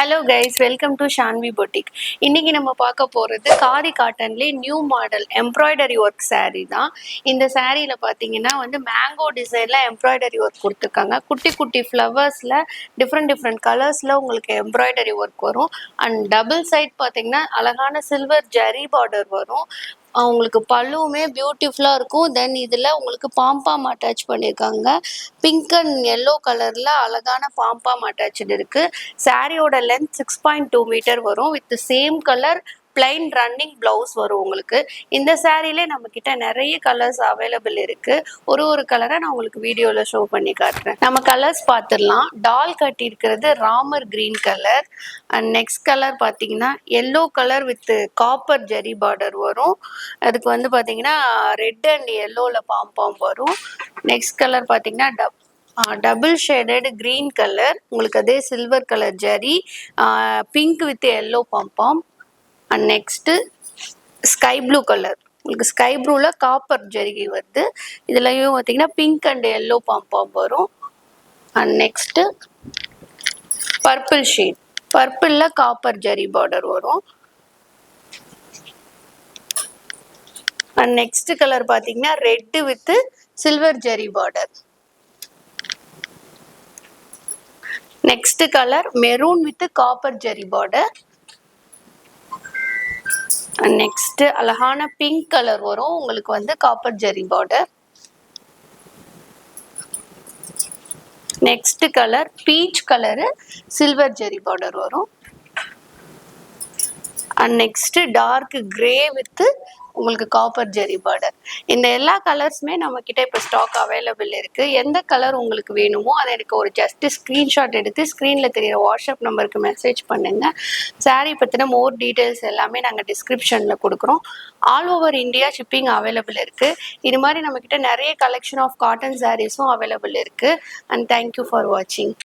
Hello guys, welcome to Shanvi boutique. இன்னைக்கு நம்ம பார்க்க போகிறது காதி காட்டன்லேயே new model embroidery work saree தான். இந்த சாரியில் பார்த்தீங்கன்னா மேங்கோ டிசைனில் எம்ப்ராய்டரி ஒர்க் கொடுத்துருக்காங்க. குட்டி குட்டி ஃப்ளவர்ஸில் டிஃப்ரெண்ட் கலர்ஸில் உங்களுக்கு எம்ப்ராய்டரி ஒர்க் வரும். அண்ட் டபுள் சைட் பார்த்தீங்கன்னா அழகான சில்வர் ஜரி பார்டர் வரும். உங்களுக்கு பல்லுவுமே பியூட்டிஃபுல்லாக இருக்கும். தென் இதில் உங்களுக்கு பாம்பாம் அட்டாச் பண்ணியிருக்காங்க. பிங்க் அண்ட் எல்லோ கலரில் அழகான பாம்பாம் அட்டாச்சு இருக்குது. சாரியோட லென்த் 6.2 மீட்டர் வரும். With same colour plain running blouse வரும் உங்களுக்கு. இந்த சாரிலே நம்ம கிட்ட நிறைய கலர்ஸ் அவைலபிள் இருக்கு. ஒரு கலரை நான் உங்களுக்கு வீடியோல ஷோ பண்ணி காட்டுறேன். நம்ம கலர்ஸ் பார்த்துடலாம். டால் கட்டி இருக்கிறது Ramar green colour. And next colour பார்த்தீங்கன்னா yellow colour with copper zari border வரும். அதுக்கு பார்த்தீங்கன்னா ரெட் அண்ட் எல்லோவில் பாம்பாம் வரும். நெக்ஸ்ட் கலர் பார்த்தீங்கன்னா டபுள் ஷேடட் கிரீன் கலர், உங்களுக்கு அதே silver colour zari, pink with yellow pompom. And next sky blue colour, உங்களுக்கு ஸ்கை ப்ளூவில் காப்பர் ஜரிகை வருது. இதுலையும் பார்த்தீங்கன்னா பிங்க் அண்ட் எல்லோ பாம்பாம் வரும். அண்ட் நெக்ஸ்ட்டு பர்பிள் ஷேட், பர்பிளில் காப்பர் ஜரி பார்டர் வரும். அண்ட் நெக்ஸ்ட் கலர் பார்த்தீங்கன்னா red with silver zari border. Next colour maroon with copper zari border. Next அழகான பிங்க் கலர் வரும், உங்களுக்கு copper zari border. Next colour peach colour silver zari border வரும். And next dark grey with உங்களுக்கு copper zari border. இந்த எல்லா கலர்ஸுமே நம்ம கிட்ட இப்போ ஸ்டாக் அவைலபிள் இருக்கு. எந்த கலர் உங்களுக்கு வேணுமோ அதை எனக்கு ஒரு ஜஸ்ட் ஸ்க்ரீன்ஷாட் எடுத்து ஸ்க்ரீனில் தெரியிற வாட்ஸ்அப் நம்பருக்கு மெசேஜ் பண்ணுங்க. சாரீ பற்றின மோர் டீட்டெயில்ஸ் எல்லாமே நாங்கள் டிஸ்கிரிப்ஷனில் கொடுக்குறோம். All over India shipping available இருக்கு. இது மாதிரி நம்ம கிட்ட நிறைய கலெக்ஷன் ஆஃப் காட்டன் சாரீஸும் அவைலபிள் இருக்கு. அண்ட் தேங்க்யூ ஃபார் வாட்சிங்.